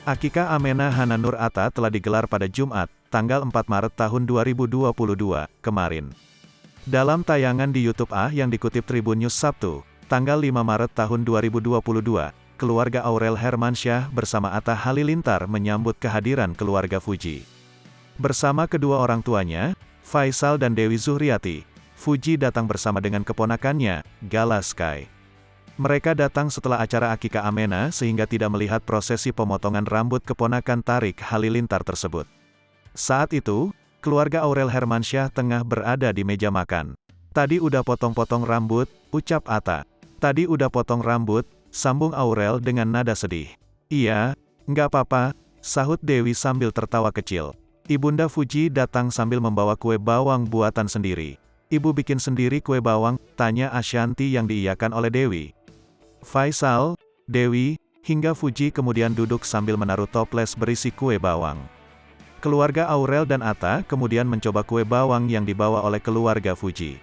Akikah Amenah Hana Nur Atta telah digelar pada Jumat, tanggal 4 Maret tahun 2022, kemarin. Dalam tayangan di YouTube yang dikutip Tribun News Sabtu, tanggal 5 Maret tahun 2022, keluarga Aurel Hermansyah bersama Atta Halilintar menyambut kehadiran keluarga Fuji. Bersama kedua orang tuanya, Faisal dan Dewi Zuhriati, Fuji datang bersama dengan keponakannya, Gala Sky. Mereka datang setelah acara akikah Amenah sehingga tidak melihat prosesi pemotongan rambut keponakan Tarik Halilintar tersebut. Saat itu, keluarga Aurel Hermansyah tengah berada di meja makan. "Tadi udah potong-potong rambut," ucap Atta. "Tadi udah potong rambut," sambung Aurel dengan nada sedih. "Iya, nggak apa-apa," sahut Dewi sambil tertawa kecil. Ibunda Fuji datang sambil membawa kue bawang buatan sendiri. "Ibu bikin sendiri kue bawang?" tanya Ashanti yang diiyakan oleh Dewi. Faisal, Dewi, hingga Fuji kemudian duduk sambil menaruh toples berisi kue bawang. Keluarga Aurel dan Atta kemudian mencoba kue bawang yang dibawa oleh keluarga Fuji.